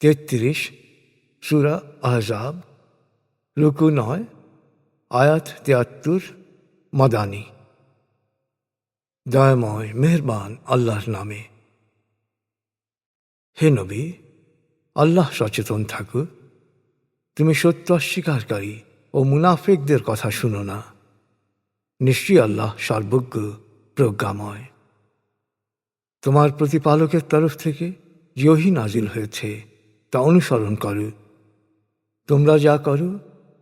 33 সূরা আহজাব, রুকু 9, আয়াত 73, মাদানী। দয়াময় মেহেরবান আল্লাহর নামে। হে নবী, আল্লাহ সচেতন থাকো। তুমি সত্য অস্বীকারী ও মুনাফিকদের কথা শুনো না। নিশ্চয়ই আল্লাহ সর্বজ্ঞ, প্রজ্ঞাময়। তোমার প্রতিপালকের তরফ থেকে যে ওহী নাজিল হয়েছে তা অনুসরণ করো। তোমরা যা করো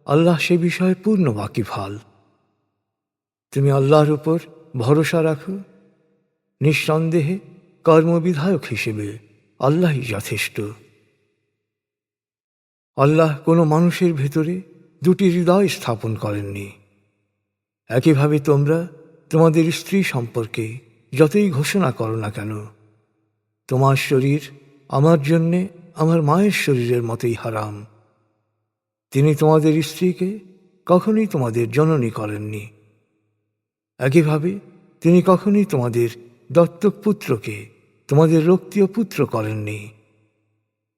আল্লাহ সে বিষয়ে পূর্ণ ওয়াকিফাল। তুমি আল্লাহর উপর ভরসা রাখো। নিঃসন্দেহে কর্মবিধায়ক হিসেবে আল্লাহই যথেষ্ট। আল্লাহ কোনো মানুষের ভেতরে দুটি হৃদয় স্থাপন করেননি। একইভাবে তোমরা তোমাদের স্ত্রী সম্পর্কে যতই ঘোষণা করো না কেন, তোমার শরীর আমার জন্যে আমার মায়ের শরীরের মতোই হারাম। তিনি তোমাদের স্ত্রীকে কখনোই তোমাদের জননী করেননি। একইভাবে তিনি কখনোই তোমাদের দত্তক পুত্রকে তোমাদের রক্তীয় পুত্র করেননি।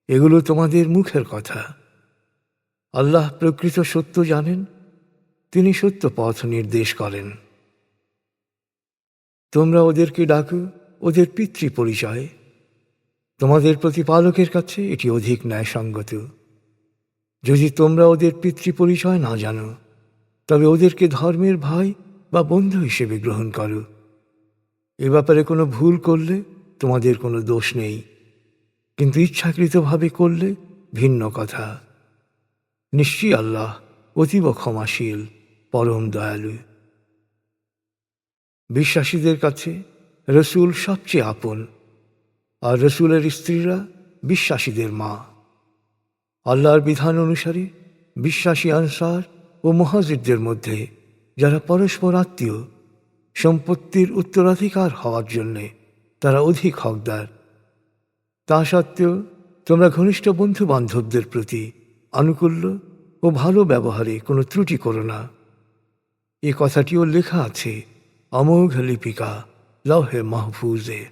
এগুলো তোমাদের মুখের কথা। আল্লাহ প্রকৃত সত্য জানেন, তিনি সত্য পথ নির্দেশ করেন। তোমরা ওদেরকে ডাকো ওদের পিতৃ পরিচয়ে। তোমাদের প্রতিপালকের কাছে এটি অধিক ন্যায়সঙ্গত। যদি তোমরা ওদের পিতৃ পরিচয় না জানো, তবে ওদেরকে ধর্মের ভাই বা বন্ধু হিসেবে গ্রহণ করো। এ ব্যাপারে কোনো ভুল করলে তোমাদের কোনো দোষ নেই, কিন্তু ইচ্ছাকৃতভাবে করলে ভিন্ন কথা। নিশ্চয়ই আল্লাহ অতীব ক্ষমাশীল, পরম দয়ালু। বিশ্বাসীদের কাছে রসুল সবচেয়ে আপন, আর রসুলের স্ত্রীরা বিশ্বাসীদের মা। আল্লাহর বিধান অনুসারে বিশ্বাসী আনসার ও মুহাজিরদের মধ্যে যারা পরস্পর আত্মীয়, সম্পত্তির উত্তরাধিকার হওয়ার জন্যে তারা অধিক হকদার। তা সত্ত্বেও তোমরা ঘনিষ্ঠ বন্ধু বান্ধবদের প্রতি আনুকূল্য ও ভালো ব্যবহারে কোনো ত্রুটি করো না। এ কথাটিও লেখা আছে অমোঘ লিপিকা লৌহে মাহফুজে।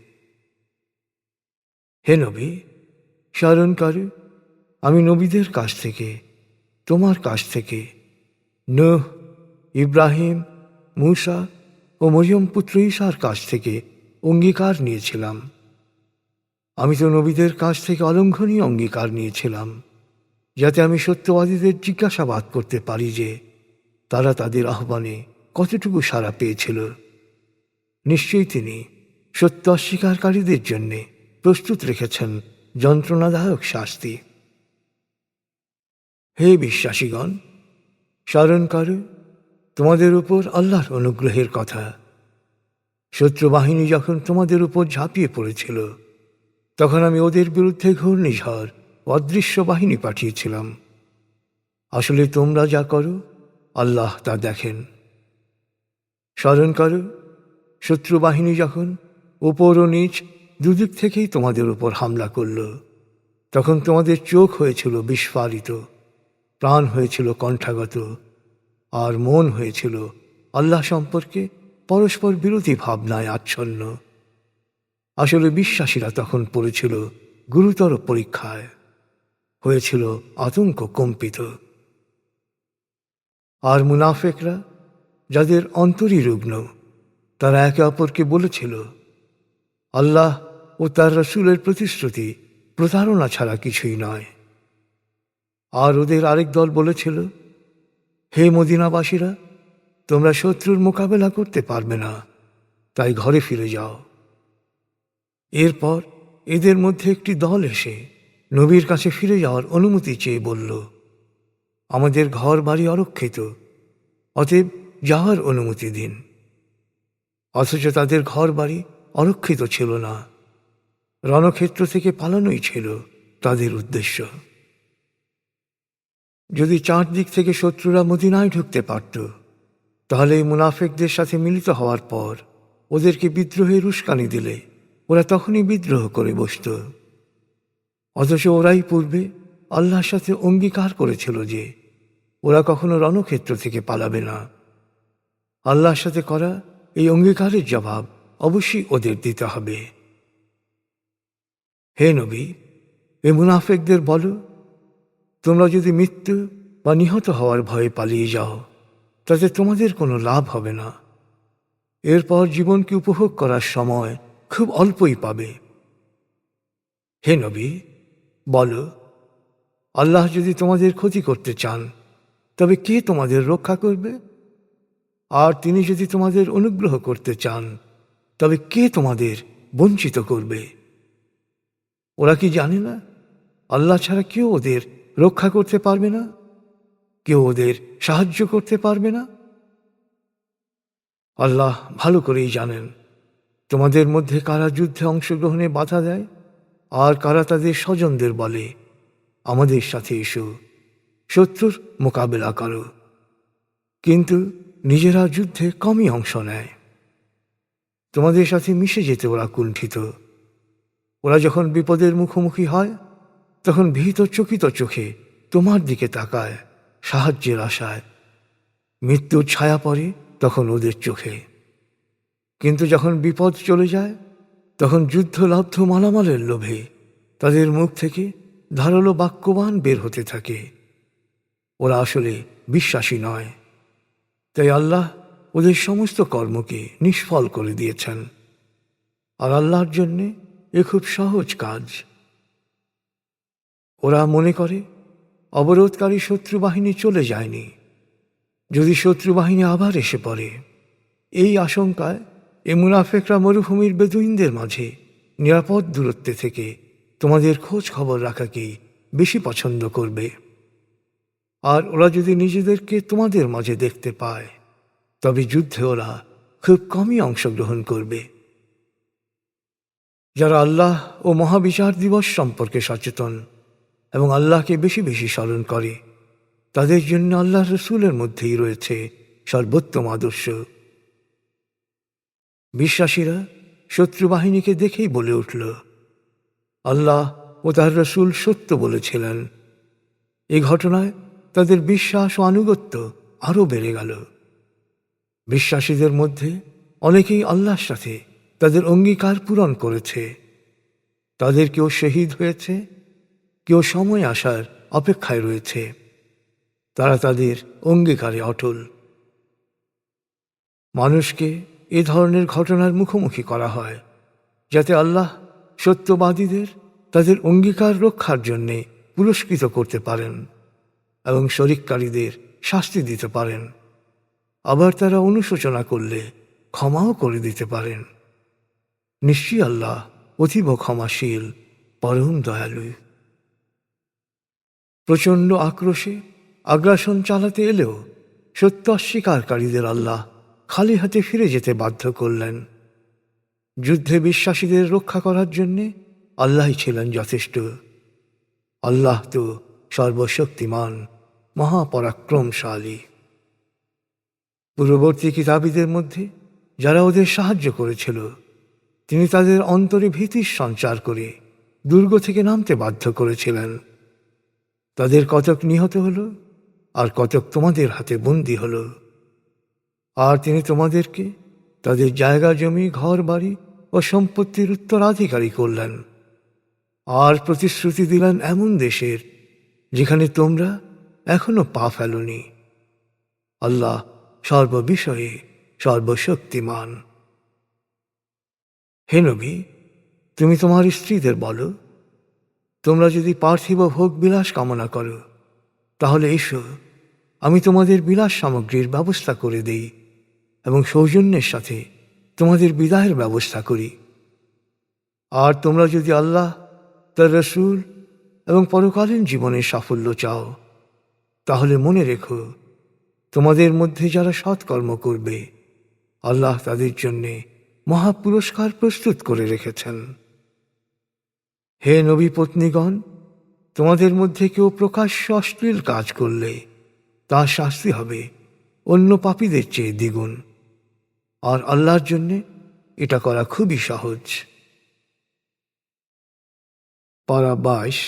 হে নবী, স্মরণ করো আমি নবীদের কাছ থেকে, তোমার কাছ থেকে, নূহ, ইব্রাহিম, মূসা ও মরিয়ম পুত্র ঈসার কাছ থেকে অঙ্গীকার নিয়েছিলাম। আমি তো নবীদের কাছ থেকে অলঙ্ঘনীয় অঙ্গীকার নিয়েছিলাম, যাতে আমি সত্যবাদীদের জিজ্ঞাসাবাদ করতে পারি যে তারা তাদের আহ্বানে কতটুকু সাড়া পেয়েছিল। নিশ্চয়ই তিনি সত্য অস্বীকারীদের জন্যে প্রস্তুত রেখেছেন যন্ত্রণাদায়ক শাস্তি। হে বিশ্বাসীগণ, স্মরণ করো তোমাদের উপর আল্লাহর অনুগ্রহের কথা। শত্রু বাহিনী যখন তোমাদের উপর ঝাঁপিয়ে পড়েছিল, তখন আমি ওদের বিরুদ্ধে ঘূর্ণিঝড় ও অদৃশ্য বাহিনী পাঠিয়েছিলাম। আসলে তোমরা যা করো আল্লাহ তা দেখেন। স্মরণ করো শত্রু বাহিনী যখন উপর ও নিচ দুদিক থেকেই তোমাদের উপর হামলা করল, তখন তোমাদের চোখ হয়েছিল বিস্ফারিত, প্রাণ হয়েছিল কণ্ঠাগত, আর মন হয়েছিল আল্লাহ সম্পর্কে পরস্পর বিরোধী ভাবনায় আচ্ছন্ন। আসলে বিশ্বাসীরা তখন পড়েছিল গুরুতর পরীক্ষায়, হয়েছিল আতঙ্ক কম্পিত। আর মুনাফেকরা, যাদের অন্তরই রুগ্ন, তারা একে অপরকে বলেছিল, আল্লাহ ও তার রসুলের প্রতিশ্রুতি প্রতারণা ছাড়া কিছুই নয়। আর ওদের আরেক দল বলেছিল, হে মদিনাবাসীরা, তোমরা শত্রুর মোকাবেলা করতে পারবে না, তাই ঘরে ফিরে যাও। এরপর এদের মধ্যে একটি দল এসে নবীর কাছে ফিরে যাওয়ার অনুমতি চেয়ে বলল, আমাদের ঘর বাড়ি অরক্ষিত, অতএব যাওয়ার অনুমতি দিন। অথচ তাদের ঘর বাড়ি অরক্ষিত ছিল না, রণক্ষেত্র থেকে পালানোই ছিল তাদের উদ্দেশ্য। যদি চারদিক থেকে শত্রুরা মদিনায় ঢুকতে পারত, তাহলে এই মুনাফেকদের সাথে মিলিত হওয়ার পর ওদেরকে বিদ্রোহের উস্কানি দিলে ওরা তখনই বিদ্রোহ করে বসত। অথচ ওরাই পূর্বে আল্লাহর সাথে অঙ্গীকার করেছিল যে ওরা কখনো রণক্ষেত্র থেকে পালাবে না। আল্লাহর সাথে করা এই অঙ্গীকারের জবাব অবশ্যই ওদের দিতে হবে। হে নবী, এ মুনাফেকদের বলো, তোমরা যদি মৃত্যু বা নিহত হওয়ার ভয়ে পালিয়ে যাও তাতে তোমাদের কোনো লাভ হবে না। এরপর জীবনকে উপভোগ করার সময় খুব অল্পই পাবে। হে নবী, বলো, আল্লাহ যদি তোমাদের ক্ষতি করতে চান তবে কে তোমাদের রক্ষা করবে? আর তিনি যদি তোমাদের অনুগ্রহ করতে চান তবে কে তোমাদের বঞ্চিত করবে? ওরা কি জানে না আল্লাহ ছাড়া কেউ ওদের রক্ষা করতে পারবে না, কেউ ওদের সাহায্য করতে পারবে না? আল্লাহ ভালো করেই জানেন তোমাদের মধ্যে কারা যুদ্ধে অংশগ্রহণে বাধা দেয় আর কারা তাদের স্বজনদের বলে, আমাদের সাথে এসো, শত্রুর মোকাবেলা করো, কিন্তু নিজেরা যুদ্ধে কমই অংশ নেয়। তোমাদের সাথে মিশে যেতে ওরা কুণ্ঠিত। ওরা যখন বিপদের মুখোমুখি হয় তখন ভীত চকিত চোখে তোমার দিকে তাকায় সাহায্যের আশায়। মৃত্যুর ছায়া পড়ে তখন ওদের চোখে, কিন্তু যখন বিপদ চলে যায় তখন যুদ্ধলব্ধ মালামালের লোভে তাদের মুখ থেকে ধারালো বাক্যবাণ বের হতে থাকে। ওরা আসলে বিশ্বাসী নয়, তাই আল্লাহ ওদের সমস্ত কর্মকে নিষ্ফল করে দিয়েছেন। আর আল্লাহর জন্যে এ খুব সহজ কাজ। ওরা মনে করে অবরোধকারী শত্রু বাহিনী চলে যায়নি, যদি শত্রু বাহিনী আবার এসে পড়ে। এই আশঙ্কায় এ মুনাফেকরা মরুভূমির বেদুইনদের মাঝে নিরাপদ দূরত্বে থেকে তোমাদের খোঁজ খবর রাখাকেই বেশি পছন্দ করবে। আর ওরা যদি নিজেদেরকে তোমাদের মাঝে দেখতে পায় তবে যুদ্ধে ওরা খুব কমই অংশগ্রহণ করবে। যারা আল্লাহ ও মহাবিচার দিবস সম্পর্কে সচেতন এবং আল্লাহকে বেশি বেশি স্মরণ করে তাদের জন্য আল্লাহ রসুলের মধ্যেই রয়েছে সর্বোত্তম আদর্শ। বিশ্বাসীরা শত্রু বাহিনীকে দেখেই বলে উঠল, আল্লাহ ও তার রসুল সত্য বলেছিলেন। এই ঘটনায় তাদের বিশ্বাস ও আনুগত্য আরও বেড়ে গেল। বিশ্বাসীদের মধ্যে অনেকেই আল্লাহর সাথে তাদের অঙ্গীকার পূরণ করেছে। তাদের কেউ শহীদ হয়েছে, কেউ সময় আসার অপেক্ষায় রয়েছে। তারা তাদের অঙ্গীকারে অটল। মানুষকে এ ধরনের ঘটনার মুখোমুখি করা হয় যাতে আল্লাহ সত্যবাদীদের তাদের অঙ্গীকার রক্ষার জন্যে পুরস্কৃত করতে পারেন এবং শরিককারীদের শাস্তি দিতে পারেন। আবার তারা অনুশোচনা করলে ক্ষমাও করে দিতে পারেন। নিশ্চয়ই আল্লাহ অতীব ক্ষমাশীল, পরম দয়ালু। প্রচণ্ড আক্রোশে আগ্রাসন চালাতে এলেও সত্য অস্বীকারীদের আল্লাহ খালি হাতে ফিরে যেতে বাধ্য করলেন। যুদ্ধে বিশ্বাসীদের রক্ষা করার জন্যে আল্লাহই ছিলেন যথেষ্ট। আল্লাহ তো সর্বশক্তিমান, মহাপরাক্রমশালী। পূর্ববর্তী কিতাবীদের মধ্যে যারা ওদের সাহায্য করেছিল তিনি তাদের অন্তরে ভীতির সঞ্চার করে দুর্গ থেকে নামতে বাধ্য করেছিলেন। তাদের কতক নিহত হল আর কতক তোমাদের হাতে বন্দী হল। আর তিনি তোমাদেরকে তাদের জায়গা জমি, ঘর বাড়ি ও সম্পত্তির উত্তরাধিকারী করলেন। আর প্রতিশ্রুতি দিলেন এমন দেশের যেখানে তোমরা এখনো পা ফেলনি। আল্লাহ সর্ববিষয়ে সর্বশক্তিমান। হে নবী, তুমি তোমার স্ত্রীদের বলো, তোমরা যদি পার্থিব ভোগ বিলাস কামনা করো তাহলে এসো, আমি তোমাদের বিলাস সামগ্রীর ব্যবস্থা করে দেই এবং সৌজন্যের সাথে তোমাদের বিদায়ের ব্যবস্থা করি। আর তোমরা যদি আল্লাহ, তার রসুল এবং পরকালীন জীবনের সাফল্য চাও তাহলে মনে রেখো, তোমাদের মধ্যে যারা সৎকর্ম করবে আল্লাহ তাদের জন্যে মহাপুরস্কার প্রস্তুত করে রেখেছেন। হে নবী পত্নীগণ, তোমাদের মধ্যে কেউ প্রকাশ্য অশ্লীল কাজ করলে তার শাস্তি হবে অন্য পাপীদের চেয়ে দ্বিগুণ। আর আল্লাহর জন্যে এটা করা খুবই সহজ। পারা 22।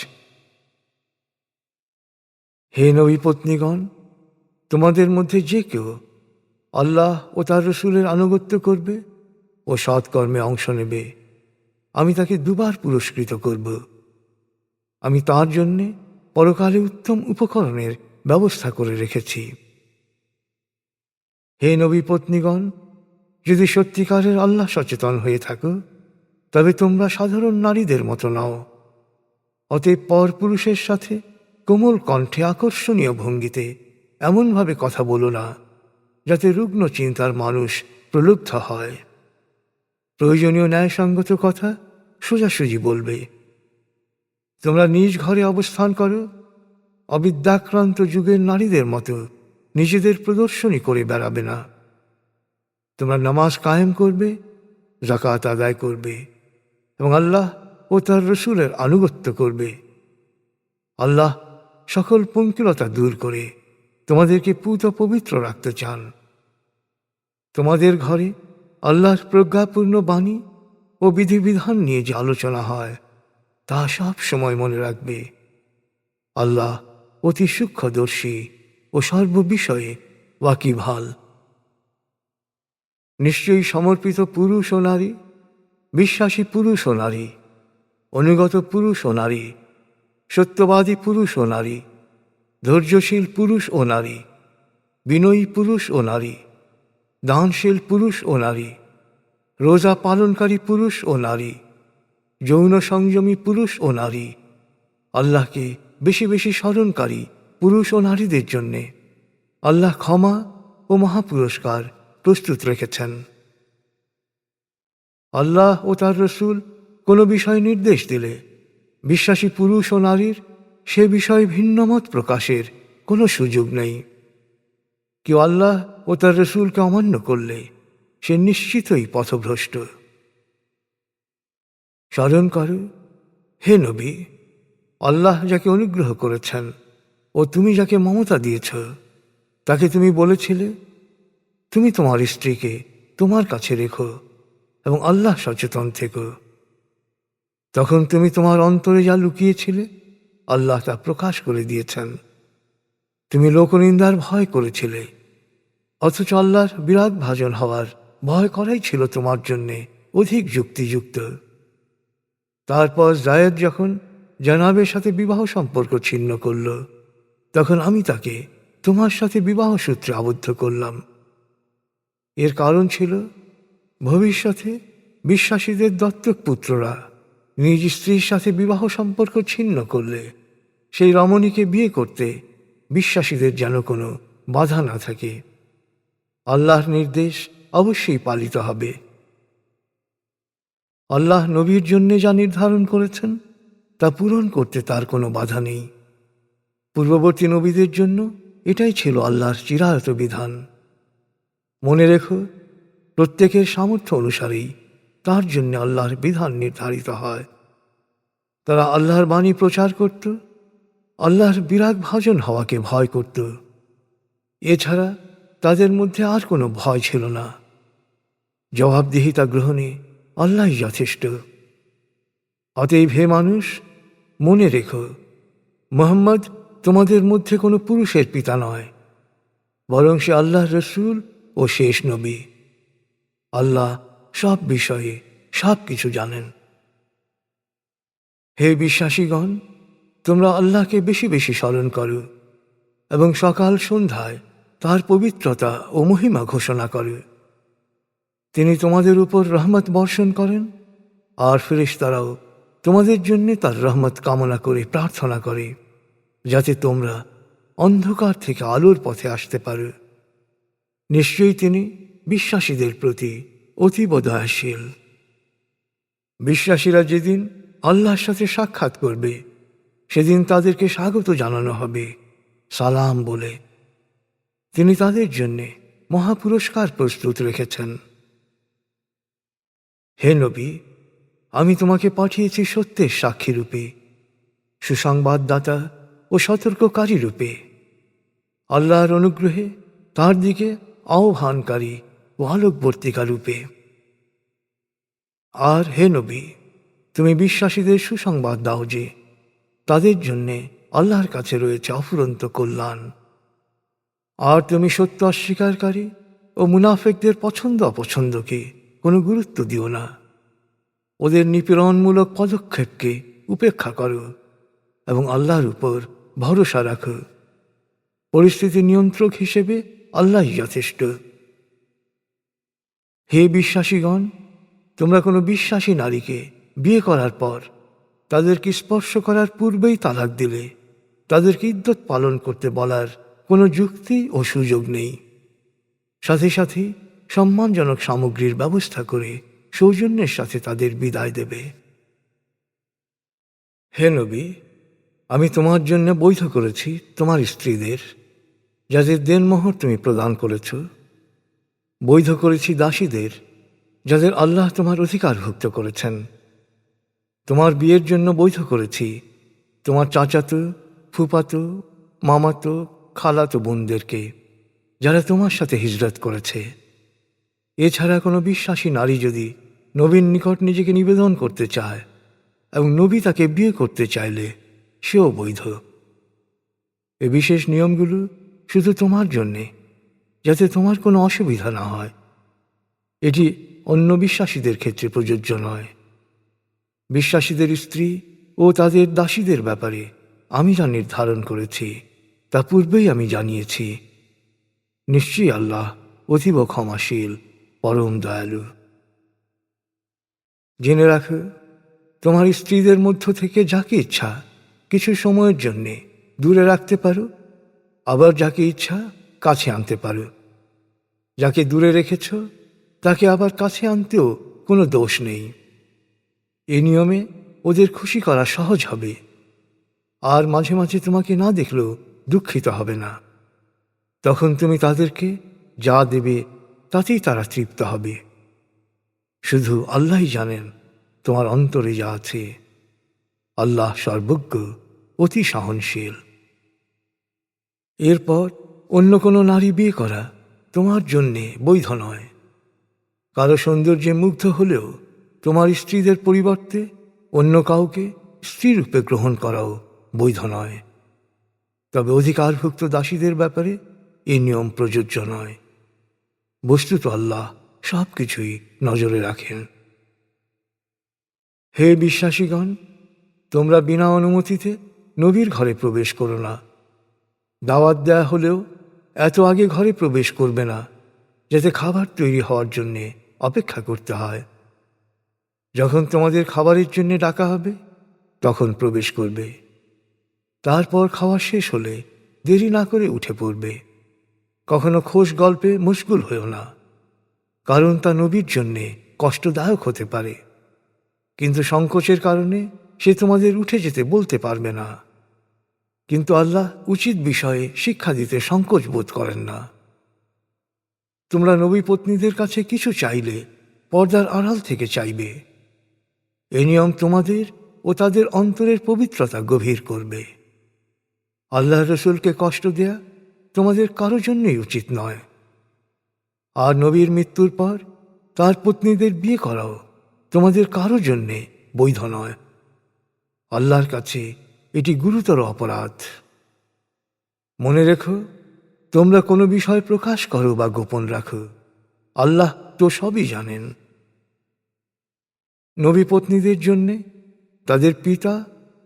হে নবী পত্নীগণ, তোমাদের মধ্যে যে কেউ আল্লাহ ও তার রসুলের আনুগত্য করবে ও সৎকর্মে অংশ নেবে আমি তাকে দুবার পুরস্কৃত করব। আমি তার জন্যে পরকালে উত্তম উপকরণের ব্যবস্থা করে রেখেছি। হে নবী পত্নীগণ, যদি সত্যিকারের আল্লাহ সচেতন হয়ে থাকো, তবে তোমরা সাধারণ নারীদের মতো নাও। অতএব পরপুরুষের সাথে কোমল কণ্ঠে আকর্ষণীয় ভঙ্গিতে এমনভাবে কথা বলো না যাতে রুগ্ন চিন্তার মানুষ প্রলুব্ধ হয়। প্রয়োজনীয় ন্যায়সঙ্গত কথা সোজাসুজি বলবে। তোমরা নিজ ঘরে অবস্থান করো, অবিদ্যাক্রান্ত যুগের নারীদের মতো নিজেদের প্রদর্শনী করে বেড়াবে না। তোমরা নামাজ কায়েম করবে, যাকাত আদায় করবে এবং আল্লাহ ও তার রসুলের আনুগত্য করবে। আল্লাহ সকল পঙ্কিলতা দূর করে তোমাদেরকে পূত পবিত্র রাখতে চান। তোমাদের ঘরে আল্লাহর প্রজ্ঞাপূর্ণ বাণী ও বিধিবিধান নিয়ে যে আলোচনা হয় তা সব সময় মনে রাখবে। আল্লাহ অতি সূক্ষ্মদর্শী ও সর্ববিষয়ে ওয়াকিবহাল। নিশ্চয়ই সমর্পিত পুরুষ ও নারী, বিশ্বাসী পুরুষ ও নারী, অনুগত পুরুষ ও নারী, সত্যবাদী পুরুষ ও নারী, ধৈর্যশীল পুরুষ ও নারী, বিনয়ী পুরুষ ও নারী, দানশীল পুরুষ ও নারী, রোজা পালনকারী পুরুষ ও নারী, যৌন সংযমী পুরুষ ও নারী, আল্লাহকে বেশি বেশি স্মরণকারী পুরুষ ও নারীদের জন্যে আল্লাহ ক্ষমা ও মহাপুরস্কার প্রস্তুত রেখেছেন। আল্লাহ ও তার রসুল কোনো বিষয় নির্দেশ দিলে বিশ্বাসী পুরুষ ও নারীর সে বিষয়ে ভিন্নমত প্রকাশের কোনো সুযোগ নেই। কেউ আল্লাহ ও তার রসুলকে অমান্য করলে সে নিশ্চিতই পথভ্রষ্ট। স্মরণ করো, হে নবী, আল্লাহ যাকে অনুগ্রহ করেছেন ও তুমি যাকে মমতা দিয়েছ, তাকে তুমি বলেছিলে তুমি তোমার স্ত্রীকে তোমার কাছে রেখো এবং আল্লাহ সচেতন থেকো। তখন তুমি তোমার অন্তরে যা লুকিয়েছিলে আল্লাহ তা প্রকাশ করে দিয়েছেন। তুমি লোকনিন্দার ভয় করেছিলে, অথচ আল্লাহর বিরাগ ভাজন হওয়ার ভয় করাই ছিল তোমার জন্যে অধিক যুক্তিযুক্ত। তারপর জায়েদ যখন জানাবের সাথে বিবাহ সম্পর্ক ছিন্ন করল, তখন আমি তাকে তোমার সাথে বিবাহ সূত্রে আবদ্ধ করলাম। এর কারণ ছিল ভবিষ্যতে বিশ্বাসীদের দত্তক পুত্ররা নিজ স্ত্রীর সাথে বিবাহ সম্পর্ক ছিন্ন করলে সেই রমণীকে বিয়ে করতে বিশ্বাসীদের যেন কোনো বাধা না থাকে। আল্লাহর নির্দেশ অবশ্যই পালিত হবে। আল্লাহ নবীর জন্য যা নির্ধারণ করেছেন তা পূরণ করতে তার কোনো বাধা নেই। পূর্ববর্তী নবীদের জন্য এটাই ছিল আল্লাহর চিরায়ত বিধান। মনে রেখো, প্রত্যেকের সামর্থ্য অনুসারেই তার জন্য আল্লাহর বিধান নির্ধারিত হয়। তারা আল্লাহর বাণী প্রচার করত, আল্লাহর বিরাগ ভাজন হওয়াকে ভয় করত। এছাড়া তাদের মধ্যে আর কোনো ভয় ছিল না। জবাবদিহিতা গ্রহণে আল্লাহই যথেষ্ট। অতএব হে মানুষ, মনে রেখো, মুহাম্মদ তোমাদের মধ্যে কোনো পুরুষের পিতা নয়, বরং সে আল্লাহর রসুল ও শেষ নবী। আল্লাহ সব বিষয়ে সব কিছু জানেন। হে বিশ্বাসীগণ, তোমরা আল্লাহকে বেশি বেশি স্মরণ করো এবং সকাল সন্ধ্যায় তার পবিত্রতা ও মহিমা ঘোষণা করো। তিনি তোমাদের উপর রহমত বর্ষণ করেন, আর ফেরেশতারাও তোমাদের জন্য তার রহমত কামনা করে প্রার্থনা করে, যাতে তোমরা অন্ধকার থেকে আলোর পথে আসতে পারো। নিশ্চয়ই তিনি বিশ্বাসীদের প্রতি অতীব দয়াশীল। বিশ্বাসীরা যেদিন আল্লাহর সাথে সাক্ষাৎ করবে সেদিন তাদেরকে স্বাগত জানানো হবে সালাম বলে। তিনি তাদের জন্য মহাপুরস্কার প্রস্তুত রেখেছেন। হে নবী, আমি তোমাকে পাঠিয়েছি সত্যের সাক্ষী রূপে, সুসংবাদদাতা ও সতর্ককারী রূপে, আল্লাহর অনুগ্রহে তার দিকে আহ্বানকারী ও আলোকবর্তিকা রূপে। আর হে নবী, তুমি বিশ্বাসীদের সুসংবাদ দাও যে তাদের জন্যে আল্লাহর কাছে রয়েছে অফুরন্ত কল্যাণ। আর তুমি সত্য অস্বীকারী ও মুনাফিকদের পছন্দ অপছন্দকে কোনো গুরুত্ব দিও না। ওদের নিপীড়নমূলক পদক্ষেপকে উপেক্ষা করো এবং আল্লাহর উপর ভরসা রাখো। পরিস্থিতি নিয়ন্ত্রক হিসেবে আল্লাহই যথেষ্ট। হে বিশ্বাসীগণ, তোমরা কোনো বিশ্বাসী নারীকে বিয়ে করার পর তাদেরকে স্পর্শ করার পূর্বেই তালাক দিলে তাদেরকে ইদ্যত পালন করতে বলার কোনো যুক্তি ও সুযোগ নেই। সাথে সাথে সম্মানজনক সামগ্রীর ব্যবস্থা করে সৌজন্যের সাথে তাদের বিদায় দেবে। হে নবী, আমি তোমার জন্য বৈধ করেছি তোমার স্ত্রীদের, যাদের দেনমোহর তুমি প্রদান করেছ। বৈধ করেছি দাসীদের, যাদের আল্লাহ তোমার অধিকারভুক্ত করেছেন। তোমার বিয়ের জন্য বৈধ করেছি তোমার চাচাতো, ফুফাতো, মামাতো, খালাতো বোনদেরকে, যারা তোমার সাথে হিজরত করেছে। এছাড়া কোনো বিশ্বাসী নারী যদি নবীর নিকট নিজেকে নিবেদন করতে চায় এবং নবী তাকে বিয়ে করতে চাইলে সেও বৈধ। এ বিশেষ নিয়মগুলো শুধু তোমার জন্যে, যাতে তোমার কোনো অসুবিধা না হয়। এটি অন্য বিশ্বাসীদের ক্ষেত্রে প্রযোজ্য নয়। বিশ্বাসীদের স্ত্রী ও তাদের দাসীদের ব্যাপারে আমি যা নির্ধারণ করেছি তা পূর্বেই আমি জানিয়েছি। নিশ্চয়ই আল্লাহ অতীব ক্ষমাশীল, পরম দয়ালু। জেনে রাখো, তোমার স্ত্রীদের মধ্য থেকে যাকে ইচ্ছা কিছু সময়ের জন্যে দূরে রাখতে পারো, আবার যাকে ইচ্ছা কাছে আনতে পারো। যাকে দূরে রেখেছ তাকে আবার কাছে আনতেও কোনো দোষ নেই। এই নিয়মে ওদের খুশি করা সহজ হবে, আর মাঝে মাঝে তোমাকে না দেখলেও দুঃখিত হবে না। তখন তুমি তাদেরকে যা দেবে তাতেই তারা তৃপ্ত হবে। শুধু আল্লাহই জানেন তোমার অন্তরে যা আছে। আল্লাহ সর্বজ্ঞ, অতি সহনশীল। এরপর অন্য কোনো নারী বিয়ে করা তোমার জন্যে বৈধ নয়। কারো সৌন্দর্যে মুগ্ধ হলেও তোমার স্ত্রীদের পরিবর্তে অন্য কাউকে স্ত্রীরূপে গ্রহণ করাও বৈধ নয়। তবে অধিকারভুক্ত দাসীদের ব্যাপারে এই নিয়ম প্রযোজ্য নয়। বস্তুত আল্লাহ সব কিছুই নজরে রাখেন। হে বিশ্বাসীগণ, তোমরা বিনা অনুমতিতে নবীর ঘরে প্রবেশ করো না। দাওয়াত দেয়া হলেও এত আগে ঘরে প্রবেশ করবে না, যাতে খাবার তৈরি হওয়ার জন্যে অপেক্ষা করতে হয়। যখন তোমাদের খাবারের জন্য ডাকা হবে তখন প্রবেশ করবে। তারপর খাওয়া শেষ হলে দেরি না করে উঠে পড়বে। কখনো খোশ গল্পে মশগুল হয়েও না, কারণ তা নবীর জন্যে কষ্টদায়ক হতে পারে। কিন্তু সংকোচের কারণে সে তোমাদের উঠে যেতে বলতে পারবে না। কিন্তু আল্লাহ উচিত বিষয়ে শিক্ষা দিতে সংকোচ বোধ করেন না। তোমরা নবী পত্নীদের কাছে কিছু চাইলে পর্দার আড়াল থেকে চাইবে। এ নিয়ম তোমাদের ও তাদের অন্তরের পবিত্রতা গভীর করবে। আল্লাহ রসুলকে কষ্ট দেয়া তোমাদের কারো জন্যই উচিত নয়। আর নবীর মৃত্যুর পর তার পত্নীদের বিয়ে করাও তোমাদের কারো জন্যে বৈধ নয়। আল্লাহর কাছে এটি গুরুতর অপরাধ। মনে রেখো, তোমরা কোনো বিষয় প্রকাশ করো বা গোপন রাখো, আল্লাহ তো সবই জানেন। নবী পত্নীদের জন্যে তাদের পিতা,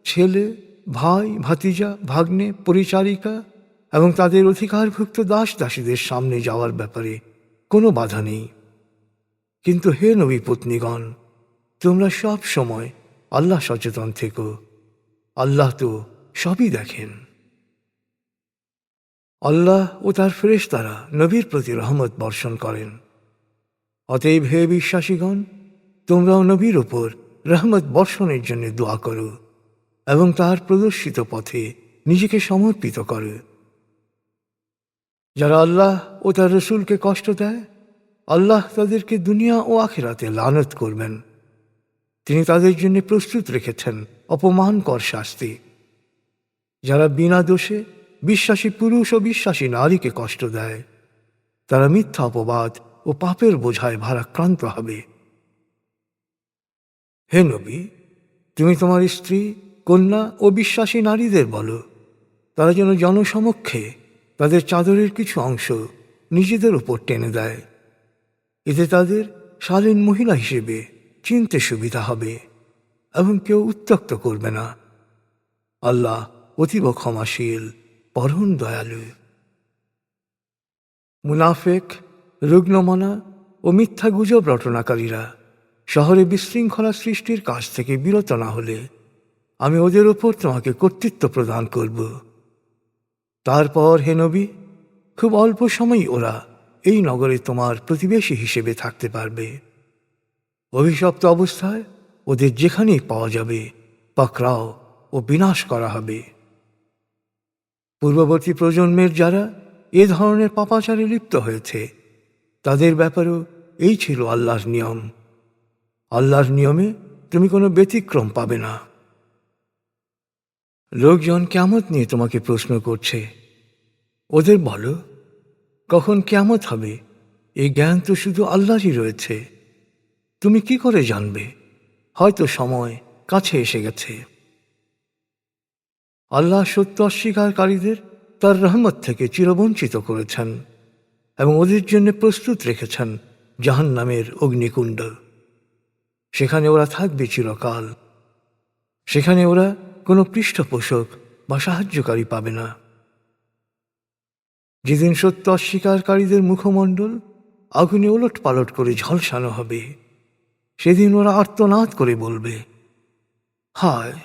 ছেলে, ভাই, ভাতিজা, ভাগ্নে, পরিচারিকা এবং তাদের অধিকারভুক্ত দাস দাসীদের সামনে যাওয়ার ব্যাপারে কোনো বাধা নেই। কিন্তু হে নবী পত্নীগণ, তোমরা সব সময় আল্লাহ সচেতন থেকো। আল্লাহ তো সবই দেখেন। আল্লাহ ও তার ফেরেশতারা নবীর প্রতি রহমত বর্ষণ করেন। অতএব হে বিশ্বাসীগণ, তোমরাও নবীর ওপর রহমত বর্ষণের জন্য দোয়া করো এবং তার প্রদর্শিত পথে নিজেকে সমর্পিত করো। যারা আল্লাহ ও তার রসুলকে কষ্ট দেয়, আল্লাহ তাদেরকে দুনিয়া ও আখিরাতে লানত করবেন। তিনি তাদের জন্য প্রস্তুত রেখেছেন অপমানকর শাস্তি। যারা বিনা দোষে বিশ্বাসী পুরুষ ও বিশ্বাসী নারীকে কষ্ট দেয়, তারা মিথ্যা অপবাদ ও পাপের বোঝায় ভারাক্রান্ত হবে। হে নবী, তুমি তোমার স্ত্রী, কন্যা ও বিশ্বাসী নারীদের বলো, তারা যেন জনসমক্ষে তাদের চাদরের কিছু অংশ নিজেদের উপর টেনে দেয়। এতে তাদের শালীন মহিলা হিসেবে চিনতে সুবিধা হবে এবং কেউ উত্ত্যক্ত করবে না। আল্লাহ অতীব ক্ষমাশীল, পরম দয়ালু। মুনাফেক, রুগ্নমনা ও মিথ্যা গুজব রটনাকারীরা শহরে বিশৃঙ্খলা সৃষ্টির কাজ থেকে বিরত না হলে আমি ওদের ওপর তোমাকে কর্তৃত্ব প্রদান করব। তারপর হে নবী, খুব অল্প সময়ই ওরা এই নগরে তোমার প্রতিবেশী হিসেবে থাকতে পারবে। অভিশপ্ত অবস্থায় ওদের যেখানেই পাওয়া যাবে পাকড়াও ও বিনাশ করা হবে। পূর্ববর্তী প্রজন্মের যারা এ ধরনের পাপাচারে লিপ্ত হয়েছে তাদের ব্যাপারেও এই ছিল আল্লাহর নিয়ম। আল্লাহর নিয়মে তুমি কোনো ব্যতিক্রম পাবে না। লোকজন কিয়ামত নিয়ে তোমাকে প্রশ্ন করছে, ওদের বলো, কখন কিয়ামত হবে এই জ্ঞান তো শুধু আল্লাহরই রয়েছে। তুমি কি করে জানবে? হয়তো সময় কাছে এসে গেছে। আল্লাহ সত্য অস্বীকারীদের তার রহমত থেকে চিরবঞ্চিত করেছেন এবং ওদের জন্য প্রস্তুত রেখেছেন জাহান্নামের অগ্নিকুণ্ড। সেখানে ওরা থাকবে চিরকাল। সেখানে ওরা কোনো পৃষ্ঠপোষক বা সাহায্যকারী পাবে না। যেদিন সত্য অস্বীকারীদের মুখমণ্ডল আগুনে ওলট পালট করে ঝলসানো হবে, সেদিন ওরা আর্তনাদ করে বলবে, হায়,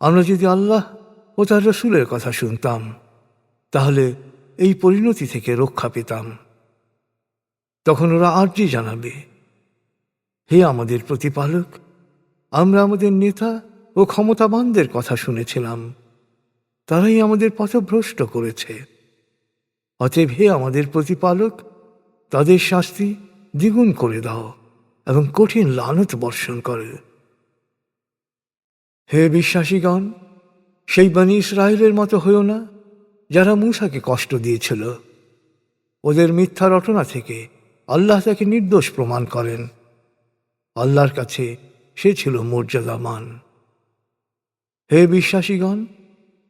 আমরা যদি আল্লাহ ও তার রসুলের কথা শুনতাম তাহলে এই পরিণতি থেকে রক্ষা পেতাম। তখন ওরা আর্জি জানাবে, হে আমাদের প্রতিপালক, আমরা আমাদের নেতা ও ক্ষমতাবানদের কথা শুনেছিলাম, তারাই আমাদের পথভ্রষ্ট করেছে। অতএব হে আমাদের প্রতিপালক, তাদের শাস্তি দ্বিগুণ করে দাও এবং কঠিন লানত বর্ষণ করে। হে বিশ্বাসীগণ, সেই বনী ইসরায়েলের মতো হইও না যারা মূসাকে কষ্ট দিয়েছিল। ওদের মিথ্যা রটনা থেকে আল্লাহ তাকে নির্দোষ প্রমাণ করেন। আল্লাহর কাছে সে ছিল মর্যাদামান। হে বিশ্বাসীগণ,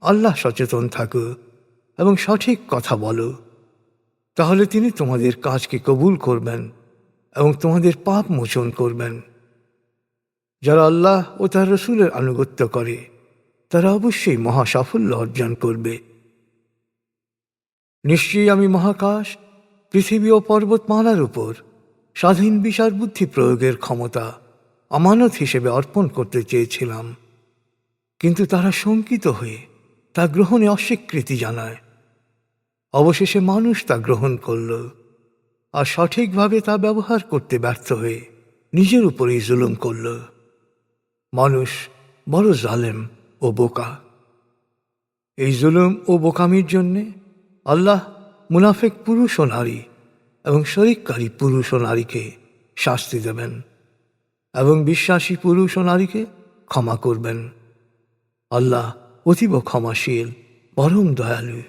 আল্লাহ সচেতন থাকো এবং সঠিক কথা বলো, তাহলে তিনি তোমাদের কাজকে কবুল করবেন এবং তোমাদের পাপ মোচন করবেন। যারা আল্লাহ ও তার রসুলের আনুগত্য করে তারা অবশ্যই মহা সাফল্য অর্জন করবে। নিশ্চয়ই আমি মহাকাশ, পৃথিবী ও পর্বতমালার উপর স্বাধীন বিচার বুদ্ধি প্রয়োগের ক্ষমতা আমানত হিসেবে অর্পণ করতে চেয়েছিলাম, কিন্তু তারা শঙ্কিত হয়ে তা গ্রহণে অস্বীকৃতি জানায়। অবশেষে মানুষ তা গ্রহণ করল আর সঠিকভাবে তা ব্যবহার করতে ব্যর্থ হয়ে নিজের উপরেই জুলুম করল। মানুষ বড় জালেম ও বোকা। এই জুলুম ও বোকামির জন্যে আল্লাহ মুনাফেক পুরুষ ও নারী এবং শরিককারী পুরুষ ও নারীকে শাস্তি দেবেন এবং বিশ্বাসী পুরুষ ও নারীকে ক্ষমা করবেন। আল্লাহ অতীব ক্ষমাশীল, পরম দয়ালু।